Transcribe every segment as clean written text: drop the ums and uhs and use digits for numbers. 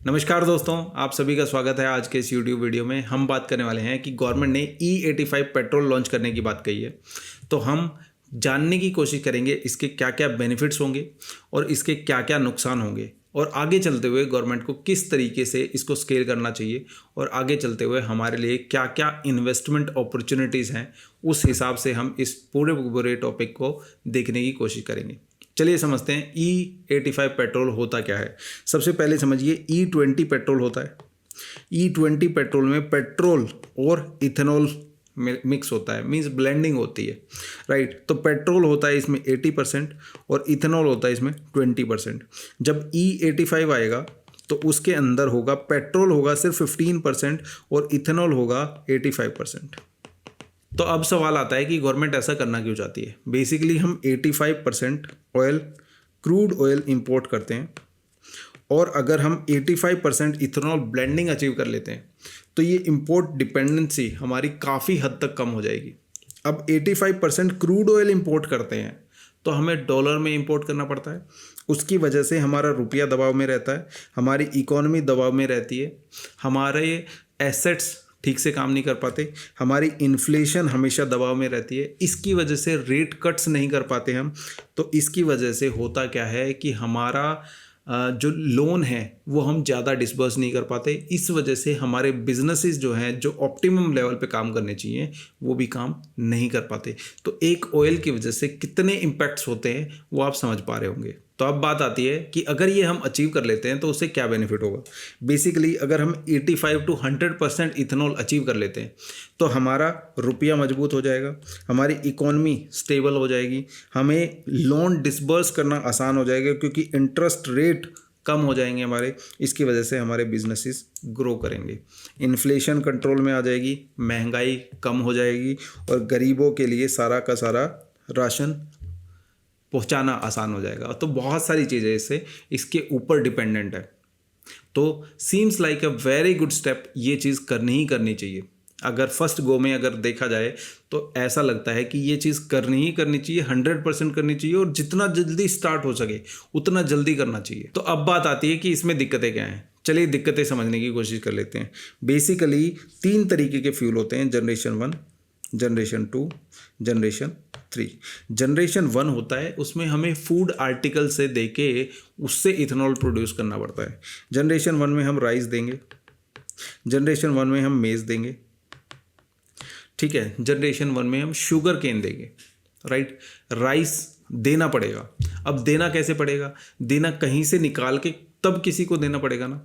नमस्कार दोस्तों, आप सभी का स्वागत है। आज के इस यूट्यूब वीडियो में हम बात करने वाले हैं कि गवर्नमेंट ने E85 पेट्रोल लॉन्च करने की बात कही है। तो हम जानने की कोशिश करेंगे इसके क्या क्या बेनिफिट्स होंगे और इसके क्या क्या नुकसान होंगे, और आगे चलते हुए गवर्नमेंट को किस तरीके से इसको स्केल करना चाहिए, और आगे चलते हुए हमारे लिए क्या क्या इन्वेस्टमेंट अपॉर्चुनिटीज़ हैं, उस हिसाब से हम इस पूरे टॉपिक को देखने की कोशिश करेंगे। चलिए समझते हैं E85 पेट्रोल होता क्या है। सबसे पहले समझिए E20 पेट्रोल होता है। E20 पेट्रोल में पेट्रोल और इथेनॉल मिक्स होता है, मींस ब्लेंडिंग होती है, राइट। तो पेट्रोल होता है इसमें 80% और इथेनॉल होता है इसमें 20%। जब E85 आएगा तो उसके अंदर होगा पेट्रोल होगा सिर्फ 15% और इथेनॉल होगा 85%। तो अब सवाल आता है कि गवर्नमेंट ऐसा करना क्यों चाहती है। बेसिकली हम 85% ऑयल, क्रूड ऑयल इंपोर्ट करते हैं, और अगर हम 85% इथेनॉल ब्लेंडिंग अचीव कर लेते हैं तो ये इंपोर्ट डिपेंडेंसी हमारी काफ़ी हद तक कम हो जाएगी। अब 85% क्रूड ऑयल इंपोर्ट करते हैं तो हमें डॉलर में इंपोर्ट करना पड़ता है। उसकी वजह से हमारा रुपया दबाव में रहता है, हमारी इकोनॉमी दबाव में रहती है, हमारे एसेट्स ठीक से काम नहीं कर पाते, हमारी इन्फ्लेशन हमेशा दबाव में रहती है। इसकी वजह से रेट कट्स नहीं कर पाते हम। तो इसकी वजह से होता क्या है कि हमारा जो लोन है वो हम ज़्यादा डिसबर्स नहीं कर पाते। इस वजह से हमारे बिजनेसेस जो हैं, जो ऑप्टिमम लेवल पे काम करने चाहिए, वो भी काम नहीं कर पाते। तो एक ऑयल की वजह से कितने इम्पैक्ट्स होते हैं वो आप समझ पा रहे होंगे। तो अब बात आती है कि अगर ये हम अचीव कर लेते हैं तो उससे क्या बेनिफिट होगा। बेसिकली अगर हम 85 to 100% इथेनॉल अचीव कर लेते हैं तो हमारा रुपया मजबूत हो जाएगा, हमारी इकोनॉमी स्टेबल हो जाएगी, हमें लोन डिसबर्स करना आसान हो जाएगा क्योंकि इंटरेस्ट रेट कम हो जाएंगे हमारे। इसकी वजह से हमारे बिजनेसेस ग्रो करेंगे, इन्फ्लेशन कंट्रोल में आ जाएगी, महंगाई कम हो जाएगी, और गरीबों के लिए सारा का सारा राशन पहुंचाना आसान हो जाएगा। तो बहुत सारी चीज़ें इसके ऊपर डिपेंडेंट है। तो seems like a very good step, ये चीज़ करनी ही करनी चाहिए। अगर फर्स्ट गो में अगर देखा जाए तो ऐसा लगता है कि ये चीज़ करनी ही करनी चाहिए, 100% करनी चाहिए, और जितना जल्दी स्टार्ट हो सके उतना जल्दी करना चाहिए। तो अब बात आती है कि इसमें दिक्कतें क्या हैं। चलिए दिक्कतें समझने की कोशिश कर लेते हैं। बेसिकली 3 तरीके के फ्यूल होते हैं, जनरेशन 1, जनरेशन 2, जनरेशन 3। जनरेशन 1 होता है, उसमें हमें फूड आर्टिकल से देके उससे इथेनॉल प्रोड्यूस करना पड़ता है। जनरेशन 1 में हम राइस देंगे, जनरेशन 1 में हम मेज़ देंगे, ठीक है। जनरेशन 1 में हम शुगर केन देंगे, राइट। राइस देना पड़ेगा। अब देना कैसे पड़ेगा? देना कहीं से निकाल के तब किसी को देना पड़ेगा ना।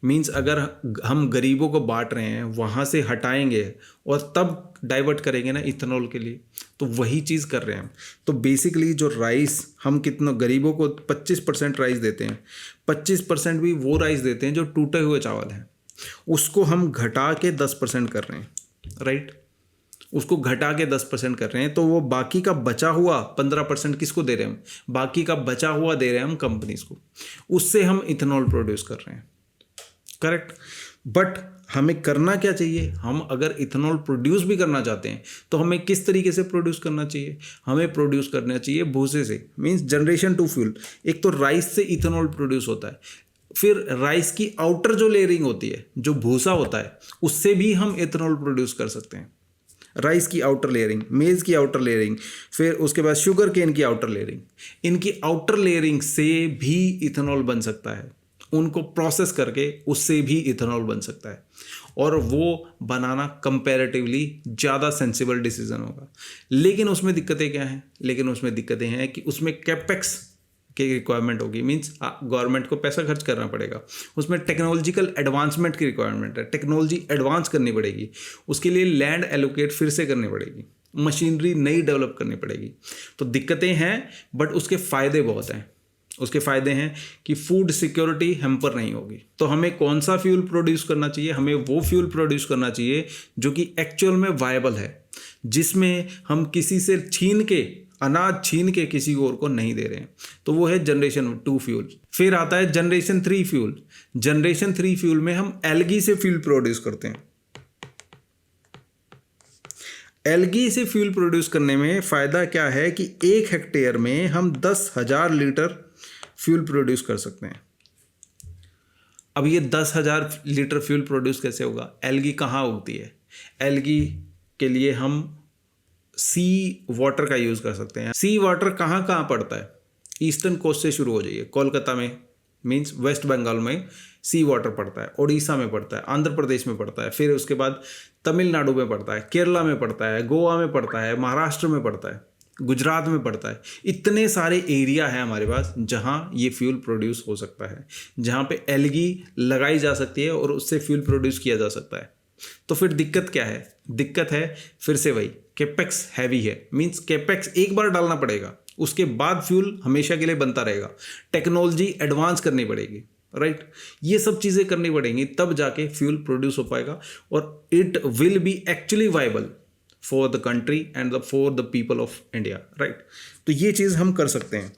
मींस अगर हम गरीबों को बांट रहे हैं, वहाँ से हटाएंगे और तब डाइवर्ट करेंगे ना इथेनॉल के लिए, तो वही चीज़ कर रहे हैं हम। तो बेसिकली जो राइस हम कितना गरीबों को 25% राइस देते हैं, 25% भी वो राइस देते हैं जो टूटे हुए चावल हैं, उसको हम घटा के 10% कर रहे हैं, राइट। उसको घटा के 10% कर रहे हैं, तो वो बाकी का बचा हुआ 15% किसको दे रहे हैं हम? बाकी का बचा हुआ दे रहे हैं हम कंपनीज को। उससे हम इथेनॉल प्रोड्यूस कर रहे हैं, करेक्ट। बट हमें करना क्या चाहिए? हम अगर इथेनॉल प्रोड्यूस भी करना चाहते हैं तो हमें किस तरीके से प्रोड्यूस करना चाहिए? हमें प्रोड्यूस करना चाहिए भूसे से, मीन्स जनरेशन 2 फ्यूल। एक तो राइस से इथेनॉल प्रोड्यूस होता है, फिर राइस की आउटर जो लेयरिंग होती है, जो भूसा होता है, उससे भी हम इथेनॉल प्रोड्यूस कर सकते हैं। राइस की आउटर लेयरिंग, मेज़ की आउटर लेयरिंग, फिर उसके बाद शुगर केन की आउटर लेयरिंग, इनकी आउटर लेयरिंग से भी इथेनॉल बन सकता है। उनको प्रोसेस करके उससे भी इथेनॉल बन सकता है, और वो बनाना कंपैरेटिवली ज़्यादा सेंसिबल डिसीजन होगा। लेकिन उसमें दिक्कतें क्या हैं? लेकिन उसमें दिक्कतें हैं कि उसमें कैपेक्स की रिक्वायरमेंट होगी, मीन्स गवर्नमेंट को पैसा खर्च करना पड़ेगा। उसमें टेक्नोलॉजिकल एडवांसमेंट की रिक्वायरमेंट है, टेक्नोलॉजी एडवांस करनी पड़ेगी, उसके लिए लैंड एलोकेट फिर से करनी पड़ेगी, मशीनरी नई डेवलप करनी पड़ेगी। तो दिक्कतें हैं, बट उसके फ़ायदे बहुत हैं। उसके फ़ायदे हैं कि फूड सिक्योरिटी हैम्पर नहीं होगी। तो हमें कौन सा फ्यूल प्रोड्यूस करना चाहिए? हमें वो फ्यूल प्रोड्यूस करना चाहिए जो कि एक्चुअल में वायबल है, जिसमें हम किसी से अनाज छीन के किसी और को नहीं दे रहे हैं। तो वो है जनरेशन 2 फ्यूल। फिर आता है जनरेशन 3 फ्यूल। जनरेशन 3 फ्यूल में हम एल्गी से फ्यूल प्रोड्यूस करते हैं। एल्गी से फ्यूल प्रोड्यूस करने में फ़ायदा क्या है कि 1 हेक्टेयर में हम 10,000 लीटर फ्यूल प्रोड्यूस कर सकते हैं। अब ये 10,000 लीटर फ्यूल प्रोड्यूस कैसे होगा? एल्गी कहाँ उगती है? एल्गी के लिए हम सी वाटर का यूज़ कर सकते हैं। सी वाटर कहाँ कहाँ पड़ता है? ईस्टर्न कोस्ट से शुरू हो जाइए, कोलकाता में, मीन्स वेस्ट बंगाल में सी वाटर पड़ता है, उड़ीसा में पड़ता है, आंध्र प्रदेश में पड़ता है, फिर उसके बाद तमिलनाडु में पड़ता है, केरला में पड़ता है, गोवा में पड़ता है, महाराष्ट्र में पड़ता है, गुजरात में पड़ता है। इतने सारे एरिया है हमारे पास जहाँ ये फ्यूल प्रोड्यूस हो सकता है, जहाँ पे एल्गी लगाई जा सकती है और उससे फ्यूल प्रोड्यूस किया जा सकता है। तो फिर दिक्कत क्या है? दिक्कत है फिर से वही, कैपेक्स हैवी है, मीन्स कैपेक्स एक बार डालना पड़ेगा, उसके बाद फ्यूल हमेशा के लिए बनता रहेगा। टेक्नोलॉजी एडवांस करनी पड़ेगी, राइट? ये सब चीज़ें करनी पड़ेंगी, तब जाके फ्यूल प्रोड्यूस हो पाएगा और it will be actually viable for the country and for the people of India, right? तो ये चीज़ हम कर सकते हैं।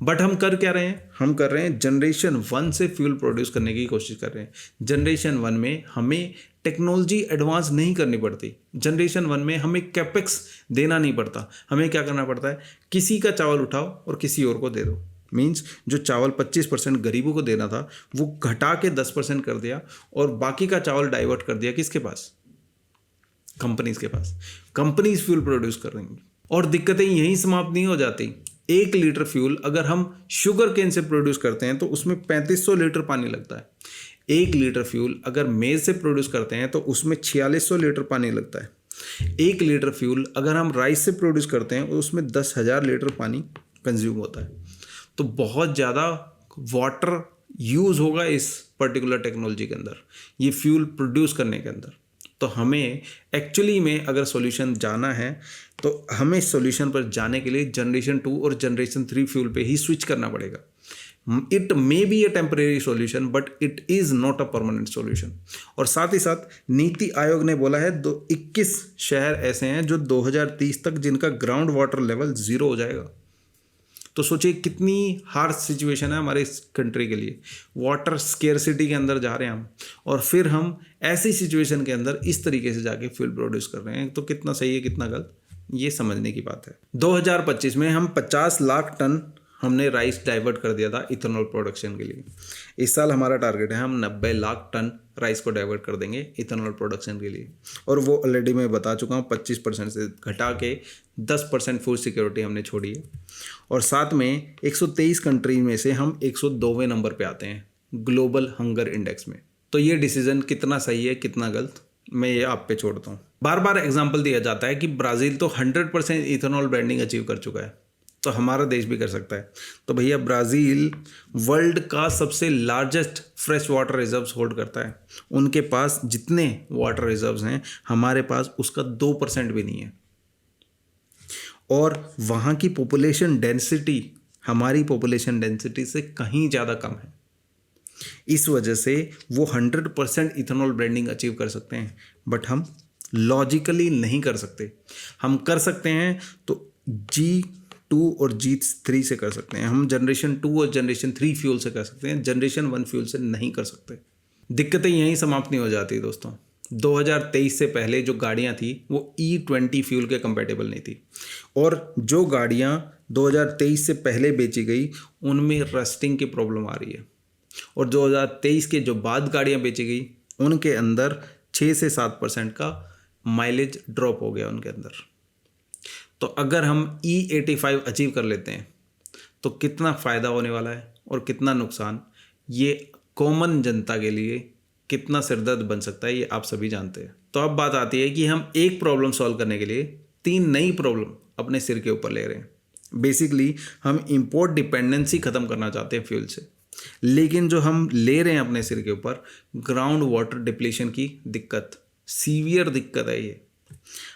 बट हम कर क्या रहे हैं? हम कर रहे हैं जनरेशन 1 से फ्यूल प्रोड्यूस करने की कोशिश कर रहे हैं। जनरेशन 1 में हमें टेक्नोलॉजी एडवांस नहीं करनी पड़ती। जनरेशन 1 में हमें कैपेक्स देना नहीं पड़ता। हमें क्या करना पड़ता है? किसी का चावल उठाओ और किसी और को दे दो। मीन्स जो चावल 25% गरीबों को देना था वो घटा के 10% कर दिया और बाकी का चावल डाइवर्ट कर दिया किसके पास? कंपनीज के पास। कंपनीज फ्यूल प्रोड्यूस कर रही हैं और दिक्कतें यहीं समाप्त नहीं हो जाती। 1 लीटर फ्यूल अगर हम शुगर केन से प्रोड्यूस करते हैं तो उसमें 3500 लीटर पानी लगता है। 1 लीटर फ्यूल अगर मेज से प्रोड्यूस करते हैं तो उसमें 4600 लीटर पानी लगता है। 1 लीटर फ्यूल अगर हम राइस से प्रोड्यूस करते हैं तो उसमें 10,000 लीटर पानी कंज्यूम होता है। तो बहुत ज़्यादा वाटर यूज़ होगा इस पर्टिकुलर टेक्नोलॉजी के अंदर, ये फ्यूल प्रोड्यूस करने के अंदर। तो हमें एक्चुअली में अगर सॉल्यूशन जाना है तो हमें सॉल्यूशन पर जाने के लिए जनरेशन 2 और जनरेशन 3 फ्यूल पे ही स्विच करना पड़ेगा। It may be A temporary solution but it is not a permanent solution. और साथ ही साथ नीति आयोग ने बोला है 21 शहर ऐसे हैं जो 2030 तक जिनका ग्राउंड वाटर लेवल 0 हो जाएगा। तो सोचिए कितनी हार्श सिचुएशन है हमारे इस कंट्री के लिए। वाटर स्केर्सिटी के अंदर जा रहे हैं हम और फिर हम ऐसी सिचुएशन के अंदर इस तरीके से जाके फ्यूल प्रोड्यूस कर रहे हैं। तो कितना सही है कितना गलत, ये समझने की बात है। 2025 में हम 50 लाख टन हमने राइस डाइवर्ट कर दिया था इथेनॉल प्रोडक्शन के लिए। इस साल हमारा टारगेट है हम 90 लाख टन राइस को डाइवर्ट कर देंगे इथेनॉल प्रोडक्शन के लिए। और वो ऑलरेडी मैं बता चुका हूँ 25% से घटा के 10% फूड सिक्योरिटी हमने छोड़ी है। और साथ में 123 कंट्री में से हम 102वें नंबर पे आते हैं ग्लोबल हंगर इंडेक्स में। तो ये डिसीजन कितना सही है कितना गलत, मैं ये आप पे छोड़ता हूँ। बार बार एग्जाम्पल दिया जाता है कि ब्राज़ील तो 100% इथेनॉल ब्लेंडिंग अचीव कर चुका है, तो हमारा देश भी कर सकता है। तो भैया ब्राज़ील वर्ल्ड का सबसे largest fresh water reserves hold करता है। उनके पास जितने वाटर रिजर्व्स हैं हमारे पास उसका 2% भी नहीं है। और वहाँ की पॉपुलेशन डेंसिटी हमारी पॉपुलेशन डेंसिटी से कहीं ज़्यादा कम है। इस वजह से वो 100% इथेनॉल ब्लेंडिंग अचीव कर सकते हैं, बट हम लॉजिकली नहीं कर सकते। हम कर सकते हैं तो G2 और G3 से कर सकते हैं। हम जनरेशन 2 और जनरेशन 3 फ्यूल से कर सकते हैं, जनरेशन 1 फ्यूल से नहीं कर सकते। दिक्कतें यहीं समाप्त नहीं हो जाती दोस्तों। 2023 से पहले जो गाड़ियाँ थी वो E20 फ्यूल के कंपैटिबल नहीं थी, और जो गाड़ियाँ 2023 से पहले बेची गई उनमें रस्टिंग की प्रॉब्लम आ रही है, और 2023 के जो बाद गाड़ियाँ बेची गई उनके अंदर 6 से 7% का माइलेज ड्रॉप हो गया उनके अंदर। तो अगर हम E85 अचीव कर लेते हैं तो कितना फ़ायदा होने वाला है और कितना नुकसान, ये कॉमन जनता के लिए कितना सिरदर्द बन सकता है, ये आप सभी जानते हैं। तो अब बात आती है कि हम एक प्रॉब्लम सॉल्व करने के लिए 3 नई प्रॉब्लम अपने सिर के ऊपर ले रहे हैं। बेसिकली हम इंपोर्ट डिपेंडेंसी ख़त्म करना चाहते हैं फ्यूल से, लेकिन जो हम ले रहे हैं अपने सिर के ऊपर ग्राउंड वाटर डिप्लीशन की दिक्कत, सीवियर दिक्कत है ये।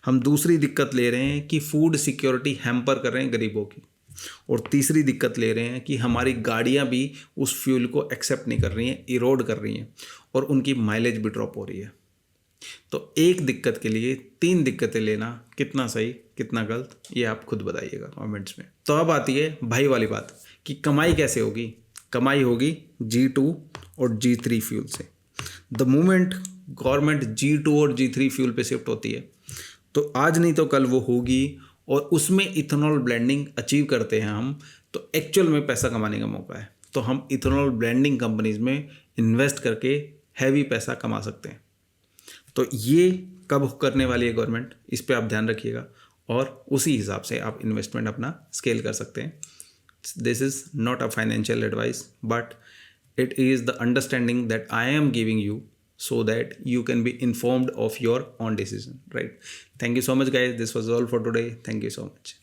हम दूसरी दिक्कत ले रहे हैं कि फूड सिक्योरिटी हैम्पर कर रहे हैं गरीबों की, और तीसरी दिक्कत ले रहे हैं कि हमारी गाड़ियां भी उस फ्यूल को एक्सेप्ट नहीं कर रही हैं, इरोड कर रही हैं, और उनकी माइलेज भी ड्रॉप हो रही है। तो एक दिक्कत के लिए 3 दिक्कतें लेना कितना सही कितना गलत, ये आप खुद बताइएगा कमेंट्स में। तो अब आती है भाई वाली बात कि कमाई कैसे होगी। कमाई होगी G2 और G3 फ्यूल से। द मोमेंट गवर्नमेंट G2 और G3 फ्यूल पे शिफ्ट होती है तो आज नहीं तो कल वो होगी, और उसमें इथेनॉल ब्लेंडिंग अचीव करते हैं हम, तो एक्चुअल में पैसा कमाने का मौका है। तो हम इथेनॉल ब्लेंडिंग कंपनीज में इन्वेस्ट करके हैवी पैसा कमा सकते हैं। तो ये कब करने वाली है गवर्नमेंट, इस पे आप ध्यान रखिएगा और उसी हिसाब से आप इन्वेस्टमेंट अपना स्केल कर सकते हैं। This is not a financial advice, but it is the understanding that I am giving you so that you can be informed of your own decision, right? Thank you so much guys, this was all for today. Thank you so much.